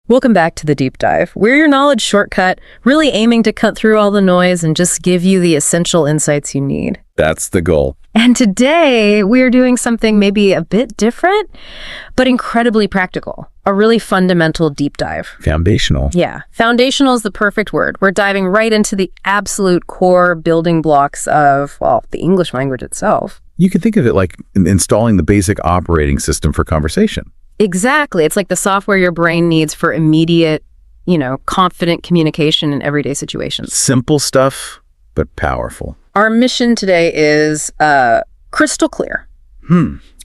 Welcome back to the Deep Dive. We're your knowledge shortcut, really aiming to cut through all the noise and just give you the essential insights you need. That's the goal. And today, we're doing something maybe a bit different, but incredibly practical. A really fundamental deep dive. Foundational. Yeah. Foundational is the perfect word. We're diving right into the absolute core building blocks of, well, the English language itself. You could think of it like installing the basic operating system for conversation. Exactly. It's like the software your brain needs for immediate, confident communication in everyday situations. Simple stuff, but powerful. Our mission today is crystal clear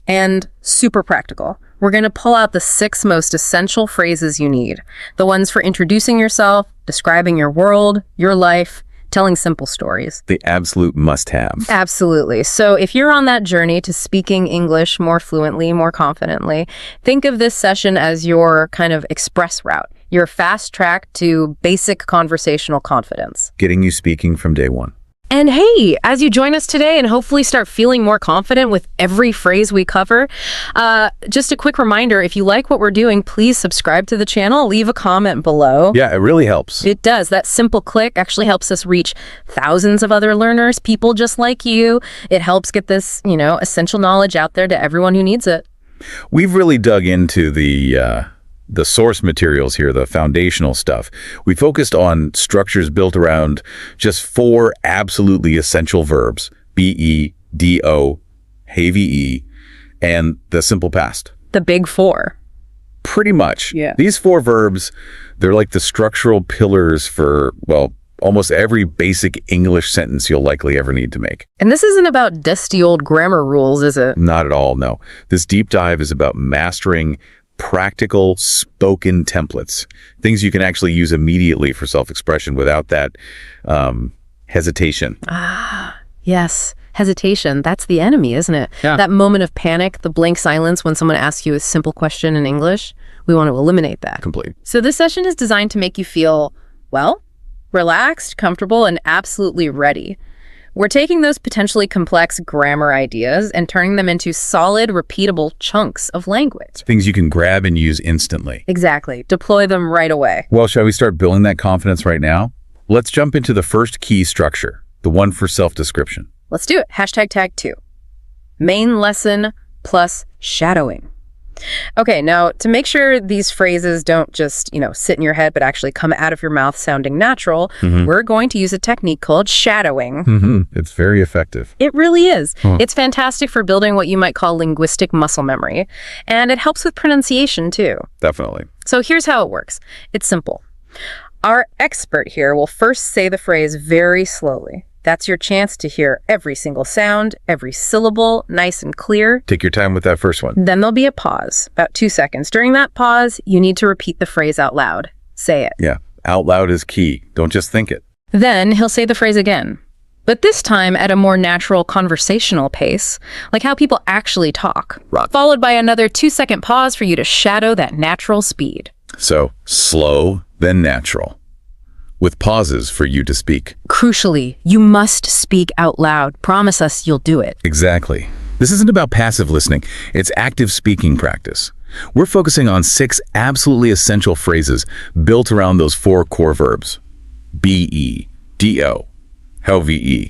and super practical. We're going to pull out the 6 most essential phrases you need. The ones for introducing yourself, describing your world, your life, telling simple stories. The absolute must-have. Absolutely. So if you're on that journey to speaking English more fluently, more confidently, think of this session as your kind of express route, your fast track to basic conversational confidence. Getting you speaking from day one. And hey, as you join us today and hopefully start feeling more confident with every phrase we cover, just a quick reminder, if you like what we're doing, please subscribe to the channel, leave a comment below. Yeah, it really helps. It does. That simple click actually helps us reach thousands of other learners, people just like you. It helps get this, essential knowledge out there to everyone who needs it. We've really dug into the source materials here, the foundational stuff. We focused on structures built around just 4 absolutely essential verbs, be, do, have, and the simple past. The big 4. Pretty much. Yeah. These 4 verbs, they're like the structural pillars for, well, almost every basic English sentence you'll likely ever need to make. And this isn't about dusty old grammar rules, is it? Not at all, no. This deep dive is about mastering practical spoken templates, things you can actually use immediately for self-expression without that hesitation. Yes. Hesitation. That's the enemy, isn't it? Yeah. That moment of panic, the blank silence when someone asks you a simple question in English, we want to eliminate that. Complete. So this session is designed to make you feel, well, relaxed, comfortable, and absolutely ready. We're taking those potentially complex grammar ideas and turning them into solid, repeatable chunks of language. Things you can grab and use instantly. Exactly. Deploy them right away. Well, shall we start building that confidence right now? Let's jump into the first key structure, the one for self-description. Let's do it. #tag 2. Main lesson plus shadowing. Okay, now to make sure these phrases don't just, sit in your head, but actually come out of your mouth sounding natural, we're going to use a technique called shadowing. It's very effective. It really is. It's fantastic for building what you might call linguistic muscle memory, and it helps with pronunciation too. Definitely. So here's how it works. It's simple. Our expert here will first say the phrase very slowly. That's your chance to hear every single sound, every syllable, nice and clear. Take your time with that first one. Then there'll be a pause, about 2 seconds. During that pause, you need to repeat the phrase out loud. Say it. Yeah, out loud is key. Don't just think it. Then he'll say the phrase again, but this time at a more natural conversational pace, like how people actually talk. Right. Followed by another 2-second pause for you to shadow that natural speed. So, slow, then natural, with pauses for you to speak. Crucially, you must speak out loud. Promise us you'll do it. Exactly. This isn't about passive listening. It's active speaking practice. We're focusing on 6 absolutely essential phrases built around those 4 core verbs. Be, do, have,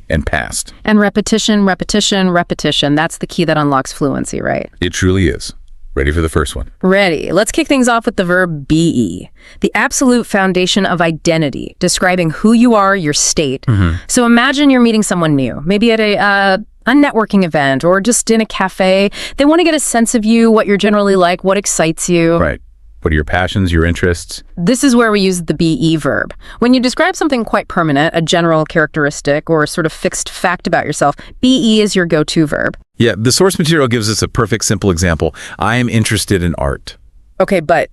and past. And repetition, repetition, repetition. That's the key that unlocks fluency, right? It truly is. Ready for the first one? Ready. Let's kick things off with the verb be, the absolute foundation of identity, describing who you are, your state. So imagine you're meeting someone new, maybe at a networking event or just in a cafe. They want to get a sense of you, what you're generally like, what excites you. Right. What are your passions, your interests? This is where we use the be verb. When you describe something quite permanent, a general characteristic or sort of fixed fact about yourself, be is your go-to verb. Yeah, the source material gives us a perfect simple example. I am interested in art. Okay, but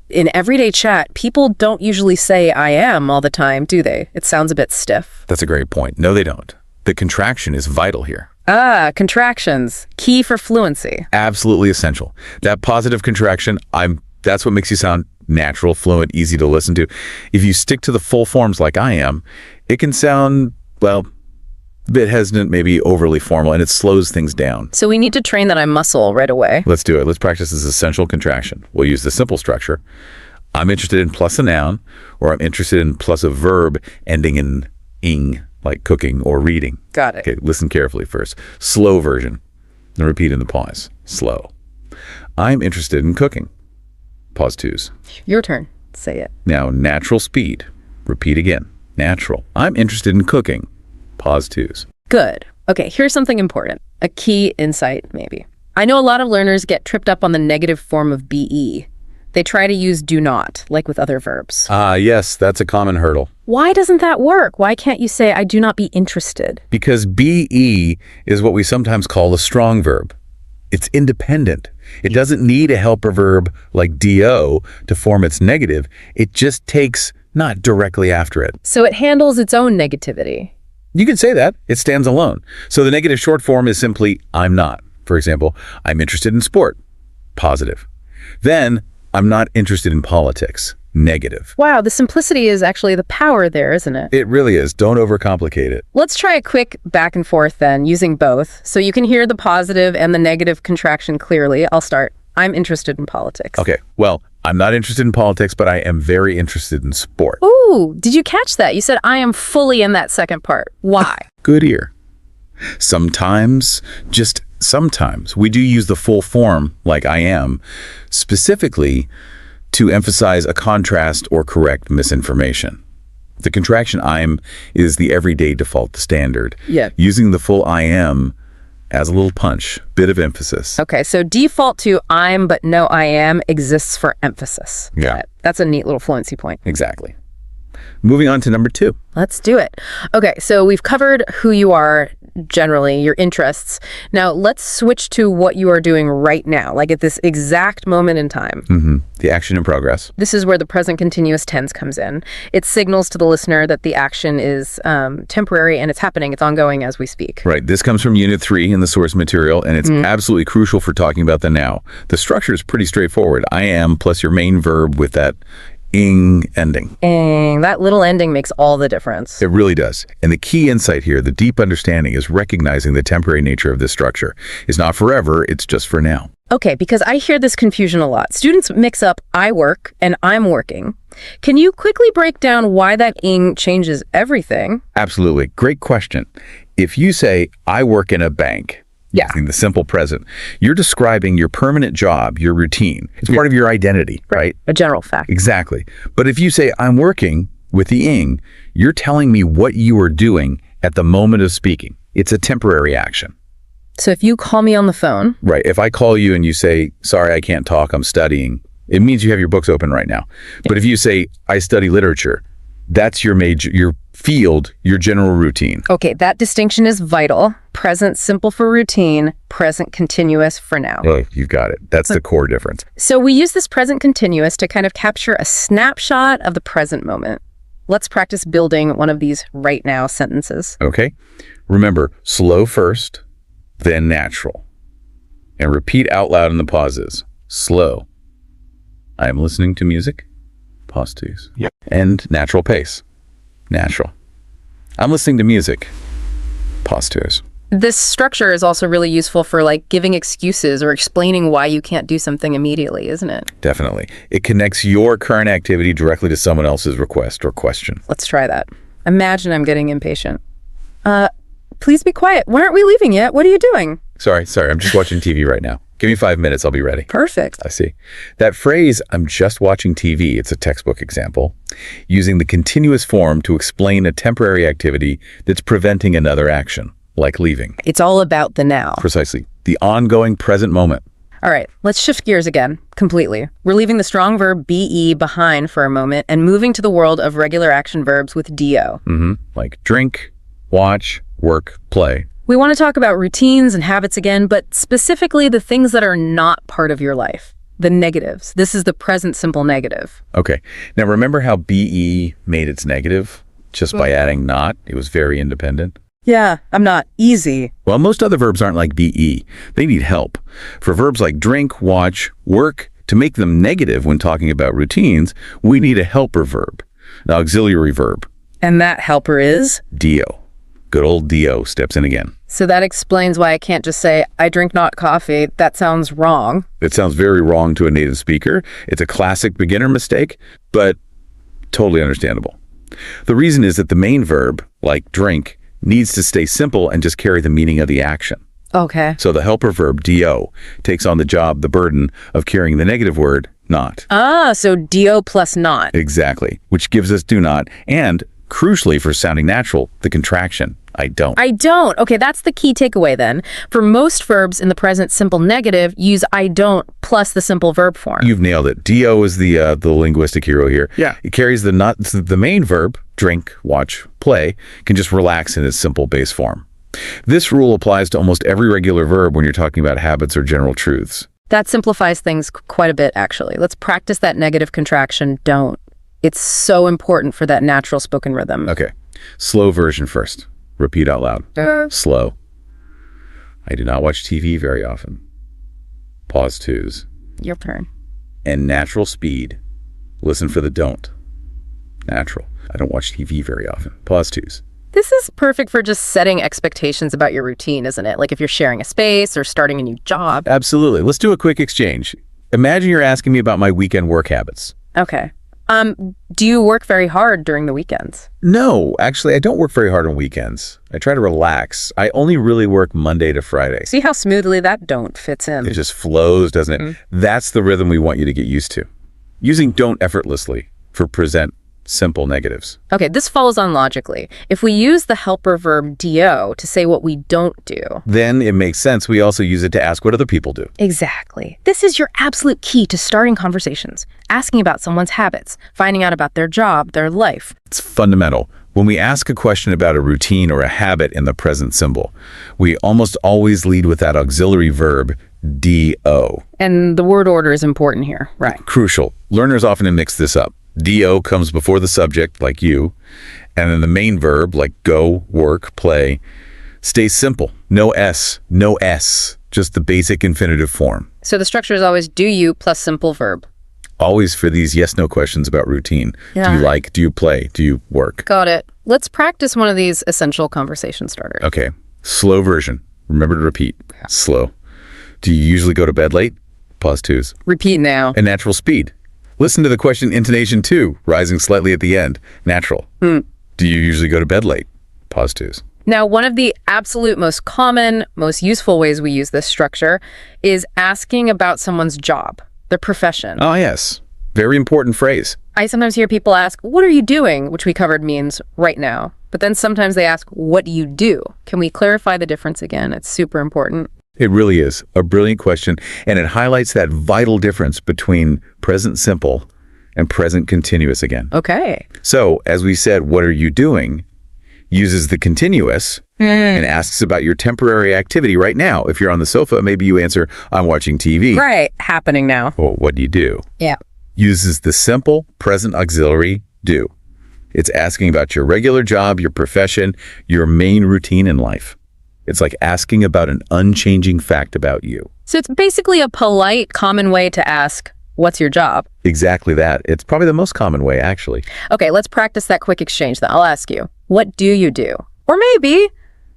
in everyday chat, people don't usually say I am all the time, do they? It sounds a bit stiff. That's a great point. No, they don't. The contraction is vital here. Contractions. Key for fluency. Absolutely essential. That positive contraction, that's what makes you sound natural, fluent, easy to listen to. If you stick to the full forms like I am, it can sound, well, a bit hesitant, maybe overly formal, and it slows things down. So we need to train that I muscle right away. Let's do it. Let's practice this essential contraction. We'll use the simple structure. I'm interested in plus a noun, or I'm interested in plus a verb ending in ing, like cooking or reading. Got it. Okay, listen carefully first. Slow version. And repeat in the pause. Slow. I'm interested in cooking. Pause twos. Your turn. Say it. Now, natural speed. Repeat again. Natural. I'm interested in cooking. Pause twos. Good. Okay, here's something important. A key insight, maybe. I know a lot of learners get tripped up on the negative form of be. They try to use do not, like with other verbs. Yes, that's a common hurdle. Why doesn't that work? Why can't you say, I do not be interested? Because be is what we sometimes call a strong verb. It's independent. It doesn't need a helper verb like do to form its negative. It just takes not directly after it. So it handles its own negativity. You can say that. It stands alone. So the negative short form is simply I'm not. For example, I'm interested in sport. Positive. Then I'm not interested in politics. Negative. Wow, the simplicity is actually the power there, isn't it? It really is. Don't overcomplicate it. Let's try a quick back and forth then, using both. So you can hear the positive and the negative contraction clearly. I'll start. I'm interested in politics. Okay. Well, I'm not interested in politics, but I am very interested in sport. Ooh, did you catch that? You said I am fully in that second part. Why? Good ear. Sometimes, just sometimes, we do use the full form, like I am, specifically to emphasize a contrast or correct misinformation. The contraction I'm is the everyday default standard. Yeah. Using the full I am as a little punch, bit of emphasis. Okay, so default to I'm but no I am exists for emphasis. Yeah. Got it. That's a neat little fluency point. Exactly. Moving on to number 2. Let's do it. Okay, so we've covered who you are generally, your interests. Now let's switch to what you are doing right now, like at this exact moment in time. The action in progress. This is where the present continuous tense comes in. It signals to the listener that the action is temporary and it's happening. It's ongoing as we speak. Right. This comes from Unit 3 in the source material, and it's absolutely crucial for talking about the now. The structure is pretty straightforward. I am plus your main verb with that ing ending. And that little ending makes all the difference. It really does. And the key insight here, the deep understanding, is recognizing the temporary nature of this structure. It's not forever, it's just for now. Okay, because I hear this confusion a lot. Students mix up I work and I'm working. Can you quickly break down why that ing changes everything? Absolutely. Great question. If you say, I work in a bank, Yeah. using the simple present, you're describing your permanent job, your routine. It's part of your identity, right? A general fact. Exactly. But if you say, I'm working with the ing, you're telling me what you are doing at the moment of speaking. It's a temporary action. So if you call me on the phone, Right. If I call you and you say, sorry, I can't talk, I'm studying, it means you have your books open right now. But if you say, I study literature, that's your your field, your general routine. okay, that distinction is vital. Present simple for routine, present continuous for now. Oh, you've got it. That's the core difference. So we use this present continuous to kind of capture a snapshot of the present moment. Let's practice building one of these right now sentences. Okay? Remember, slow first, then natural. And repeat out loud in the pauses. Slow. I am listening to music. Pause twos. Yep. And natural pace. Natural. I'm listening to music. Pause twos. This structure is also really useful for like giving excuses or explaining why you can't do something immediately, isn't it? Definitely. It connects your current activity directly to someone else's request or question. Let's try that. Imagine I'm getting impatient. Please be quiet. Why aren't we leaving yet? What are you doing? Sorry. I'm just watching TV right now. Give me 5 minutes. I'll be ready. Perfect. I see. That phrase, I'm just watching TV, it's a textbook example, using the continuous form to explain a temporary activity that's preventing another action, like leaving. It's all about the now. Precisely. The ongoing present moment. All right, let's shift gears again, completely. We're leaving the strong verb be behind for a moment and moving to the world of regular action verbs with do. Like drink, watch, work, play. We want to talk about routines and habits again, but specifically the things that are not part of your life, the negatives. This is the present simple negative. Okay. Now remember how be made its negative just by adding not? It was very independent. Yeah, I'm not easy. Well, most other verbs aren't like be. They need help. For verbs like drink, watch, work, to make them negative when talking about routines, we need a helper verb, an auxiliary verb, And that helper is? do. Good old do steps in again. So that explains why I can't just say, I drink not coffee. That sounds wrong. It sounds very wrong to a native speaker. It's a classic beginner mistake, but totally understandable. The reason is that the main verb, like drink, needs to stay simple and just carry the meaning of the action. Okay. So the helper verb, do, takes on the burden of carrying the negative word, not. So do plus not. Exactly, which gives us do not, and crucially for sounding natural, the contraction, I don't. I don't. Okay, that's the key takeaway then. For most verbs in the present simple negative, use I don't plus the simple verb form. You've nailed it. Do is the linguistic hero here. Yeah. It carries the not, the main verb, drink, watch, play, can just relax in its simple base form. This rule applies to almost every regular verb when you're talking about habits or general truths. That simplifies things quite a bit, actually. Let's practice that negative contraction, don't. It's so important for that natural spoken rhythm. Okay. Slow version first. Repeat out loud. Slow. I do not watch TV very often. Pause twos. Your turn. And natural speed. Listen for the don't. Natural. I don't watch TV very often. Pause twos. This is perfect for just setting expectations about your routine, isn't it? Like if you're sharing a space or starting a new job. Absolutely. Let's do a quick exchange. Imagine you're asking me about my weekend work habits. Okay. Do you work very hard during the weekends? No, actually, I don't work very hard on weekends. I try to relax. I only really work Monday to Friday. See how smoothly that don't fits in? It just flows, doesn't it? That's the rhythm we want you to get used to. Using don't effortlessly for present simple negatives. Okay, this follows on logically. If we use the helper verb do to say what we don't do, then it makes sense we also use it to ask what other people do. Exactly. This is your absolute key to starting conversations, asking about someone's habits, finding out about their job, their life. It's fundamental. When we ask a question about a routine or a habit in the present simple, we almost always lead with that auxiliary verb, do. And the word order is important here. Right. Crucial. Learners often mix this up. Do comes before the subject, like you, and then the main verb, like go, work, play, stays simple. No S, just the basic infinitive form. So the structure is always do you plus simple verb. Always for these yes-no questions about routine. Yeah. Do you like, do you play, do you work? Got it. Let's practice one of these essential conversation starters. Okay, slow version. Remember to repeat. Slow. Do you usually go to bed late? Pause twos. Repeat now. And natural speed. Listen to the question intonation too, rising slightly at the end. Natural. Do you usually go to bed late? Pause twos. Now, one of the absolute most common, most useful ways we use this structure is asking about someone's job, their profession. Oh, yes. Very important phrase. I sometimes hear people ask, what are you doing? Which we covered means right now. But then sometimes they ask, what do you do? Can we clarify the difference again? It's super important. It really is a brilliant question, and it highlights that vital difference between present simple and present continuous again. Okay. So, as we said, what are you doing uses the continuous and asks about your temporary activity right now. If you're on the sofa, maybe you answer, I'm watching TV. Right. Happening now. Well, what do you do? Yeah. Uses the simple present auxiliary do. It's asking about your regular job, your profession, your main routine in life. It's like asking about an unchanging fact about you. So it's basically a polite, common way to ask, what's your job? Exactly that. It's probably the most common way, actually. Okay, let's practice that quick exchange then. I'll ask you, what do you do? Or maybe,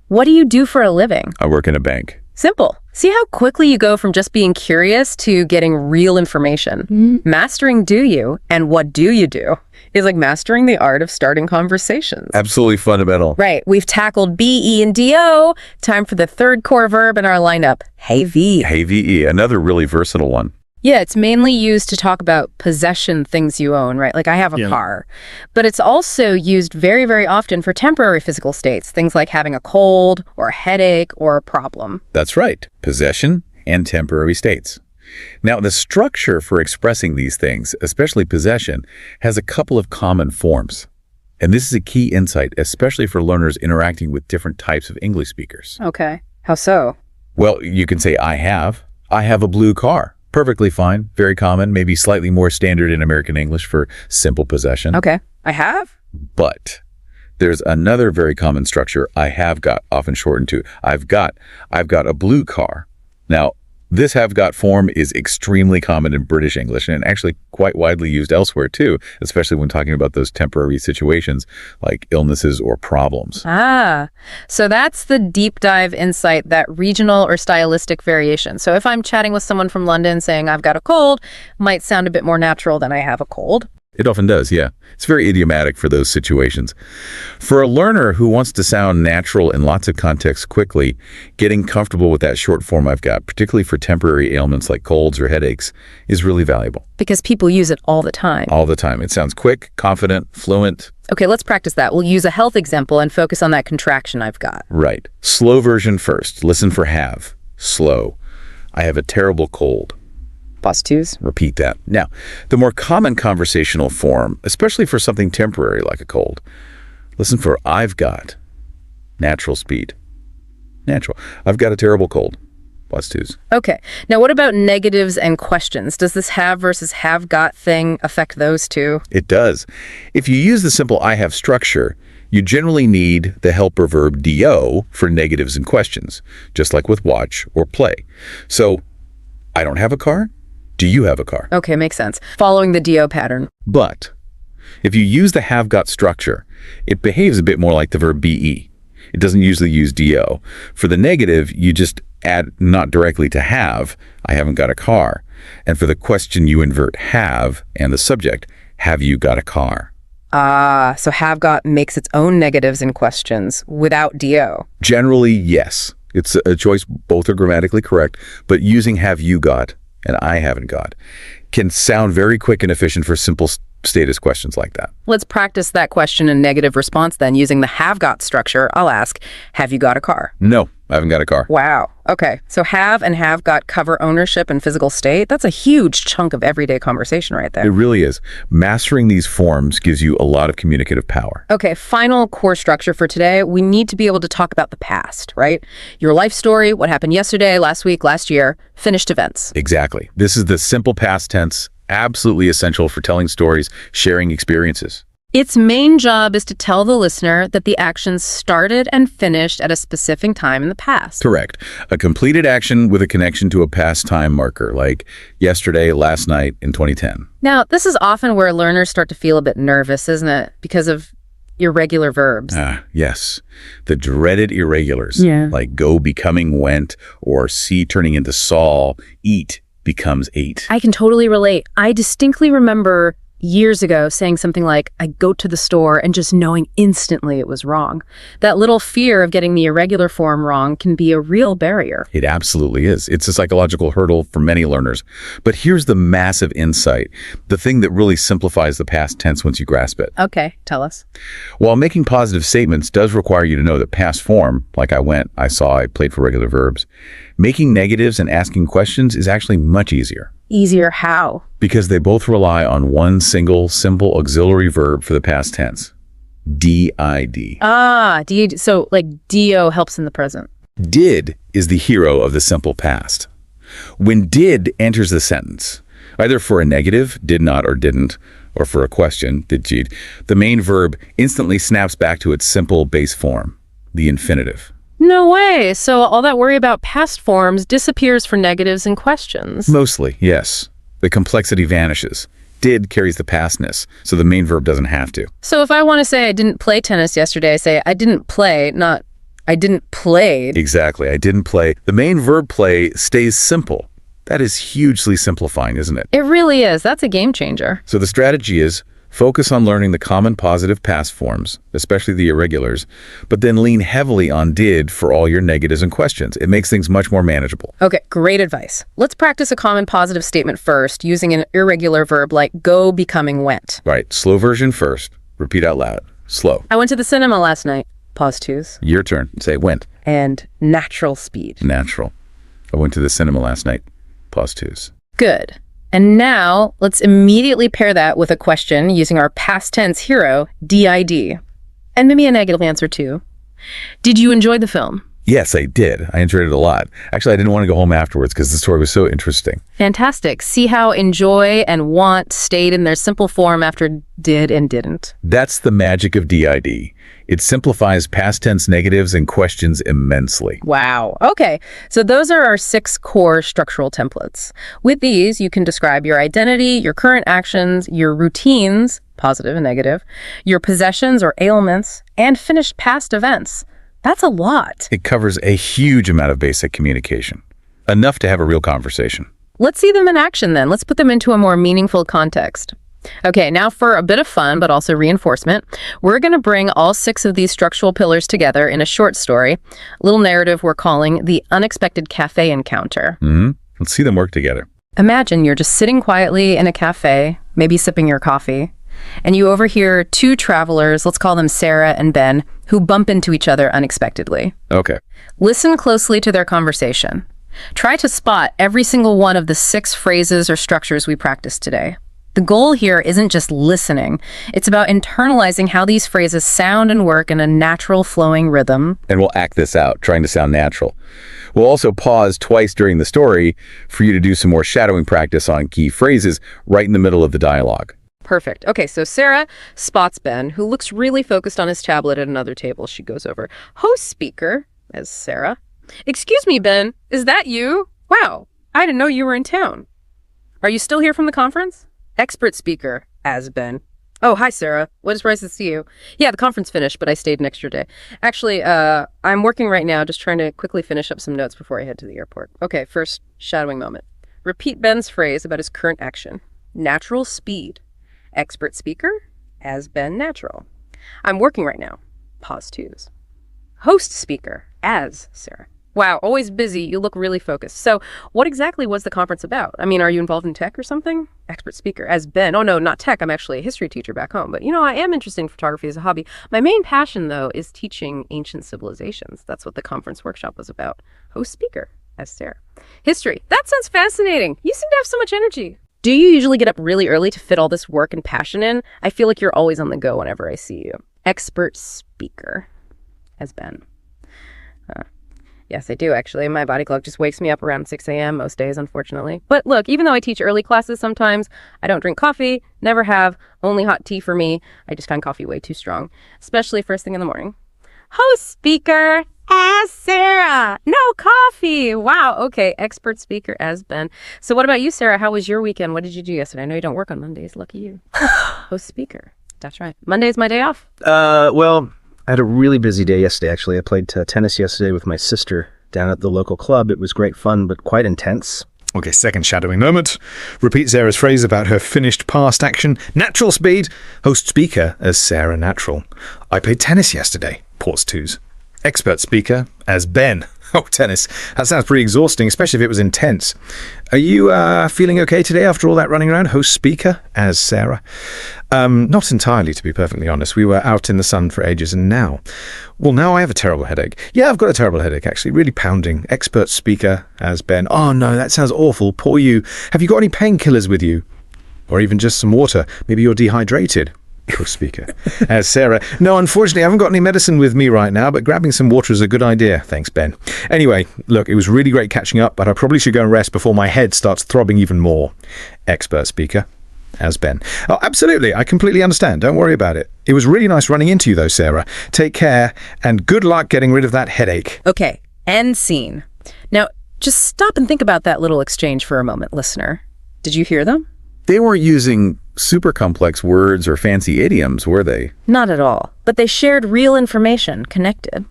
what do you do for a living? I work in a bank. Simple. See how quickly you go from just being curious to getting real information. Mastering do you and what do you do is like mastering the art of starting conversations. Absolutely fundamental. Right. We've tackled be and do. Time for the third core verb in our lineup, have. Have, another really versatile one. Yeah, it's mainly used to talk about possession things you own, right? Like I have a car. But it's also used very, very often for temporary physical states, things like having a cold or a headache or a problem. That's right. Possession and temporary states. Now, the structure for expressing these things, especially possession, has a couple of common forms. And this is a key insight, especially for learners interacting with different types of English speakers. Okay. How so? Well, you can say, I have a blue car. Perfectly fine, very common, maybe slightly more standard in American English for simple possession. Okay. I have? But there's another very common structure, I have got, often shortened to, I've got a blue car. Now, This have got form is extremely common in British English and actually quite widely used elsewhere too, especially when talking about those temporary situations like illnesses or problems. Ah, so that's the deep dive insight, that regional or stylistic variation. So if I'm chatting with someone from London saying I've got a cold, might sound a bit more natural than I have a cold. It often does, yeah. It's very idiomatic for those situations. For a learner who wants to sound natural in lots of contexts quickly, getting comfortable with that short form I've got, particularly for temporary ailments like colds or headaches, is really valuable. Because people use it all the time. All the time. It sounds quick, confident, fluent. Okay, let's practice that. We'll use a health example and focus on that contraction I've got. Right. Slow version first. Listen for have. Slow. I have a terrible cold. Pause twos. Repeat that. Now, the more common conversational form, especially for something temporary like a cold, listen for I've got. Natural speed. Natural. I've got a terrible cold. Pause twos. Okay. Now, what about negatives and questions? Does this have versus have got thing affect those two? It does. If you use the simple I have structure, you generally need the helper verb do for negatives and questions, just like with watch or play. So, I don't have a car. Do you have a car? Okay, makes sense. Following the do pattern. But if you use the have got structure, it behaves a bit more like the verb be. It doesn't usually use do. For the negative, you just add not directly to have, I haven't got a car. And for the question, you invert have and the subject, have you got a car? Ah, so have got makes its own negatives and questions without do. Generally, yes. It's a choice, both are grammatically correct, but using have you got and I haven't got can sound very quick and efficient for simple status questions like that. Let's practice that question in negative response then. Using the have got structure, I'll ask, have you got a car? No, I haven't got a car. Wow. Okay. So have and have got cover ownership and physical state. That's a huge chunk of everyday conversation right It there. really is. Mastering these forms gives you a lot of communicative power. Okay, final core structure for today. We need to be able to talk about the past, right? Your life story, what happened yesterday, last week, last year, finished events. Exactly. This is the simple past tense, absolutely essential for telling stories, sharing experiences. Its main job is to tell the listener that the actions started and finished at a specific time in the past. Correct. A completed action with a connection to a past time marker, like yesterday, last night, in 2010. Now, this is often where learners start to feel a bit nervous, isn't it? Because of irregular verbs. Yes. The dreaded irregulars, Yeah. like go becoming went, or see turning into saw, eat becomes ate. I can totally relate. I distinctly remember years ago saying something like, I go to the store, and just knowing instantly it was wrong. That little fear of getting the irregular form wrong can be a real barrier. It absolutely is. It's a psychological hurdle for many learners. But here's the massive insight, the thing that really simplifies the past tense once you grasp it. Okay, tell us. While making positive statements does require you to know that past form, like I went, I saw, I played for regular verbs, making negatives and asking questions is actually much easier. Easier how? Because they both rely on one single, simple auxiliary verb for the past tense. Did. So like do helps in the present. Did is the hero of the simple past. When did enters the sentence, either for a negative, did not or didn't, or for a question, did cheat, the main verb instantly snaps back to its simple base form, the infinitive. No way. So all that worry about past forms disappears for negatives and questions. Mostly, yes. The complexity vanishes. Did carries the pastness, so the main verb doesn't have to. So if I want to say I didn't play tennis yesterday, I say I didn't play, not I didn't play. Exactly. I didn't play. The main verb play stays simple. That is hugely simplifying, isn't it? It really is. That's a game changer. So the strategy is focus on learning the common positive past forms, especially the irregulars, but then lean heavily on did for all your negatives and questions. It makes things much more manageable. Okay, great advice. Let's practice a common positive statement first, using an irregular verb like go becoming went. Right. Slow version first. Repeat out loud. Slow. I went to the cinema last night. Pause twos. Your turn. Say went. And natural speed. Natural. I went to the cinema last night. Pause twos. Good. And now let's immediately pair that with a question using our past tense hero, did. And maybe a negative answer too. Did you enjoy the film? Yes, I did. I enjoyed it a lot. Actually, I didn't want to go home afterwards because the story was so interesting. Fantastic. See how enjoy and want stayed in their simple form after did and didn't. That's the magic of DID. It simplifies past tense negatives and questions immensely. Wow. Okay. So those are our 6 core structural templates. With these, you can describe your identity, your current actions, your routines, positive and negative, your possessions or ailments, and finished past events. That's a lot. It covers a huge amount of basic communication. Enough to have a real conversation. Let's see them in action then. Let's put them into a more meaningful context. Okay, now for a bit of fun, but also reinforcement, we're going to bring all 6 of these structural pillars together in a short story, a little narrative we're calling The Unexpected Cafe Encounter. Let's see them work together. Imagine you're just sitting quietly in a cafe, maybe sipping your coffee, and you overhear 2 travelers, let's call them Sarah and Ben, who bump into each other unexpectedly. Okay. Listen closely to their conversation. Try to spot every single one of the 6 phrases or structures we practiced today. The goal here isn't just listening. It's about internalizing how these phrases sound and work in a natural flowing rhythm. And we'll act this out, trying to sound natural. We'll also pause twice during the story for you to do some more shadowing practice on key phrases right in the middle of the dialogue. Perfect. Okay, so Sarah spots Ben, who looks really focused on his tablet at another table. She goes over. Host speaker, as Sarah. Excuse me, Ben, is that you? Wow, I didn't know you were in town. Are you still here from the conference? Expert speaker, as Ben. Oh, hi, Sarah. What a surprise to see you. Yeah, the conference finished, but I stayed an extra day. Actually, I'm working right now, just trying to quickly finish up some notes before I head to the airport. Okay, first, shadowing moment. Repeat Ben's phrase about his current action. Natural speed. Expert speaker, as Ben natural. I'm working right now. Pause 2s. Host speaker, as Sarah. Wow, always busy. You look really focused. So what exactly was the conference about? I mean, are you involved in tech or something? Expert speaker, as Ben. Oh, no, not tech. I'm actually a history teacher back home. But, I am interested in photography as a hobby. My main passion, though, is teaching ancient civilizations. That's what the conference workshop was about. Host speaker, as Sarah. History. That sounds fascinating. You seem to have so much energy. Do you usually get up really early to fit all this work and passion in? I feel like you're always on the go whenever I see you. Expert speaker, as Ben. Yes, I do, actually. My body clock just wakes me up around 6 a.m. most days, unfortunately. But look, even though I teach early classes sometimes, I don't drink coffee, never have, only hot tea for me. I just find coffee way too strong, especially first thing in the morning. Host speaker, as Sarah. No coffee. Wow, okay, expert speaker, as Ben. So what about you, Sarah? How was your weekend? What did you do yesterday? I know you don't work on Mondays. Lucky you. Host speaker. That's right. Monday's my day off. Well, I had a really busy day yesterday, actually. I played tennis yesterday with my sister down at the local club. It was great fun, but quite intense. Okay, second shadowing moment. Repeat Sarah's phrase about her finished past action. Natural speed. Host speaker as Sarah natural. I played tennis yesterday. Pause 2s. Expert speaker as Ben. Oh, tennis. That sounds pretty exhausting, especially if it was intense. Are you feeling okay today after all that running around? Host speaker as Sarah. Not entirely, to be perfectly honest. We were out in the sun for ages, and now I have a terrible headache. Yeah, I've got a terrible headache, actually. Really pounding. Expert speaker as Ben. Oh, no, that sounds awful. Poor you. Have you got any painkillers with you? Or even just some water? Maybe you're dehydrated. Host speaker as Sarah. No, unfortunately, I haven't got any medicine with me right now, but grabbing some water is a good idea. Thanks, Ben. Anyway, look, it was really great catching up, but I probably should go and rest before my head starts throbbing even more. Expert speaker as Ben. Oh, absolutely. I completely understand. Don't worry about it. It was really nice running into you, though, Sarah. Take care, and good luck getting rid of that headache. Okay, end scene. Now, just stop and think about that little exchange for a moment, listener. Did you hear them? They weren't using super complex words or fancy idioms, were they? Not at all. But they shared real information, connected.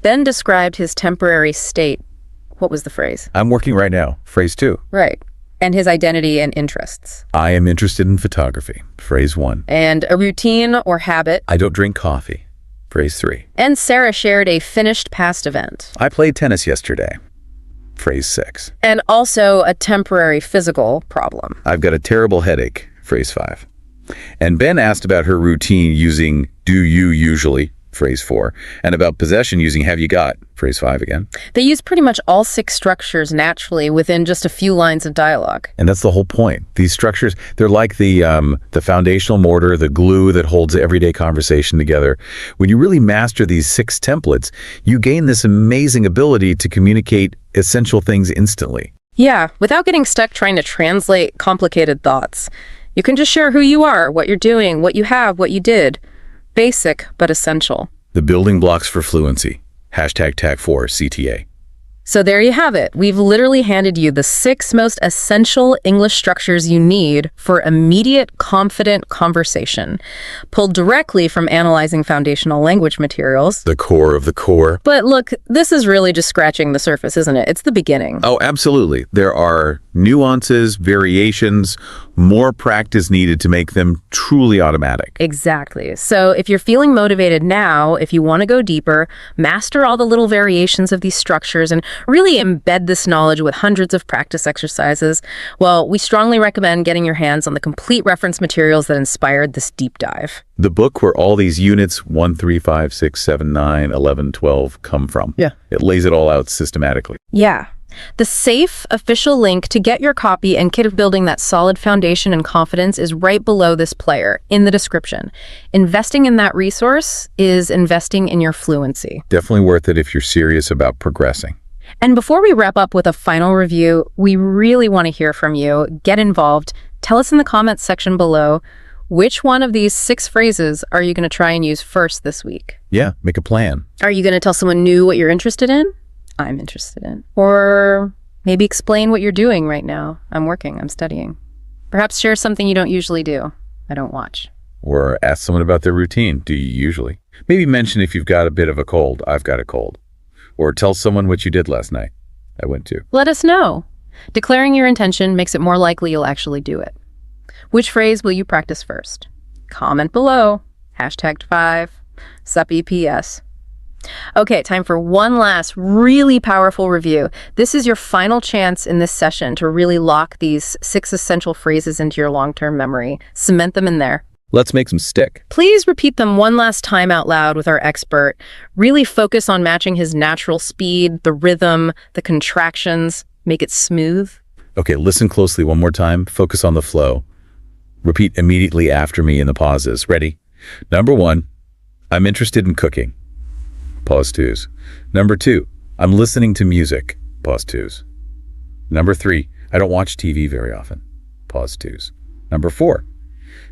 Ben described his temporary state. What was the phrase? I'm working right now. Phrase 2. Right. And his identity and interests. I am interested in photography. Phrase 1. And a routine or habit. I don't drink coffee. Phrase 3. And Sarah shared a finished past event. I played tennis yesterday. Phrase 6. And also a temporary physical problem. I've got a terrible headache. Phrase 5. And Ben asked about her routine using do you usually. phrase 4, and about possession using have you got, phrase 5 again. They use pretty much all 6 structures naturally within just a few lines of dialogue. And that's the whole point. These structures, they're like the foundational mortar, the glue that holds everyday conversation together. When you really master these 6 templates, you gain this amazing ability to communicate essential things instantly. Yeah, without getting stuck trying to translate complicated thoughts. You can just share who you are, what you're doing, what you have, what you did. Basic, but essential. The building blocks for fluency. #Tag4CTA. So there you have it. We've literally handed you the 6 most essential English structures you need for immediate, confident conversation, pulled directly from analyzing foundational language materials. The core of the core. But look, this is really just scratching the surface, isn't it? It's the beginning. Oh, absolutely. There are nuances, variations, more practice needed to make them truly automatic. Exactly. So if you're feeling motivated now, if you want to go deeper, master all the little variations of these structures and really embed this knowledge with hundreds of practice exercises, well, we strongly recommend getting your hands on the complete reference materials that inspired this deep dive. The book where all these units 1, 3, 5, 6, 7, 9, 11, 12 come from. Yeah. It lays it all out systematically. Yeah. The safe, official link to get your copy and kit of building that solid foundation and confidence is right below this player in the description. Investing in that resource is investing in your fluency. Definitely worth it if you're serious about progressing. And before we wrap up with a final review, we really want to hear from you. Get involved. Tell us in the comments section below, which one of these 6 phrases are you going to try and use first this week? Yeah, make a plan. Are you going to tell someone new what you're interested in? I'm interested in. Or maybe explain what you're doing right now. I'm working, I'm studying. Perhaps share something you don't usually do. I don't watch. Or ask someone about their routine. Do you usually? Maybe mention if you've got a bit of a cold. I've got a cold. Or tell someone what you did last night. I went to. Let us know. Declaring your intention makes it more likely you'll actually do it. Which phrase will you practice first? Comment below. #5. Sup EPS. Okay, time for one last really powerful review. This is your final chance in this session to really lock these 6 essential phrases into your long-term memory. Cement them in there. Let's make them stick. Please repeat them one last time out loud with our expert. Really focus on matching his natural speed, the rhythm, the contractions. Make it smooth. Okay, listen closely one more time. Focus on the flow. Repeat immediately after me in the pauses. Ready? Number 1, I'm interested in cooking. Pause 2s. Number 2, I'm listening to music. Pause 2s. Number 3, I don't watch TV very often. Pause 2s. Number 4,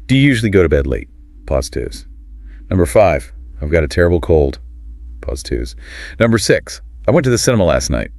do you usually go to bed late? Pause 2s. Number 5, I've got a terrible cold. Pause 2s. Number 6, I went to the cinema last night.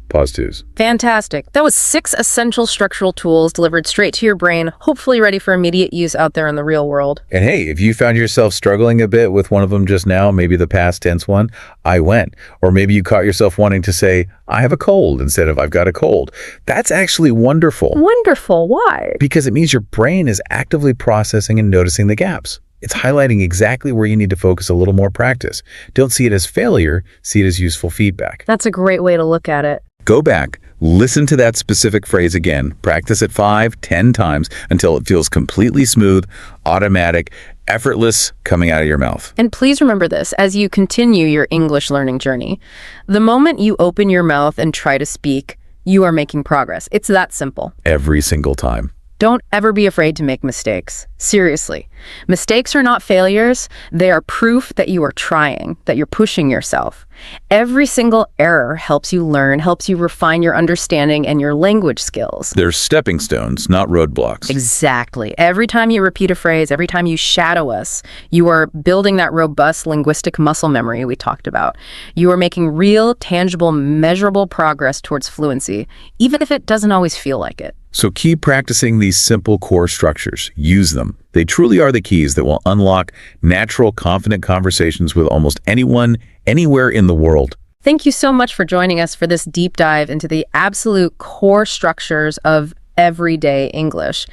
Pause 2s. Fantastic. That was 6 essential structural tools delivered straight to your brain, hopefully ready for immediate use out there in the real world. And hey, if you found yourself struggling a bit with one of them just now, maybe the past tense one, I went. Or maybe you caught yourself wanting to say, I have a cold instead of I've got a cold. That's actually wonderful. Wonderful. Why? Because it means your brain is actively processing and noticing the gaps. It's highlighting exactly where you need to focus a little more practice. Don't see it as failure, see it as useful feedback. That's a great way to look at it. Go back, listen to that specific phrase again, practice it 5, 10 times until it feels completely smooth, automatic, effortless coming out of your mouth. And please remember this as you continue your English learning journey. The moment you open your mouth and try to speak, you are making progress. It's that simple. Every single time. Don't ever be afraid to make mistakes. Seriously. Mistakes are not failures. They are proof that you are trying, that you're pushing yourself. Every single error helps you learn, helps you refine your understanding and your language skills. They're stepping stones, not roadblocks. Exactly. Every time you repeat a phrase, every time you shadow us, you are building that robust linguistic muscle memory we talked about. You are making real, tangible, measurable progress towards fluency, even if it doesn't always feel like it. So keep practicing these simple core structures. Use them. They truly are the keys that will unlock natural, confident conversations with almost anyone, anywhere in the world. Thank you so much for joining us for this deep dive into the absolute core structures of everyday English.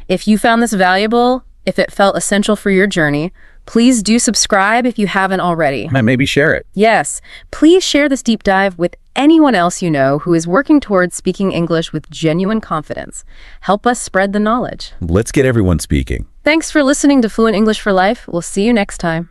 If you found this valuable, if it felt essential for your journey, please do subscribe if you haven't already. And maybe share it. Yes, please share this deep dive with anyone else you know who is working towards speaking English with genuine confidence. Help us spread the knowledge. Let's get everyone speaking. Thanks for listening to Fluent English for Life. We'll see you next time.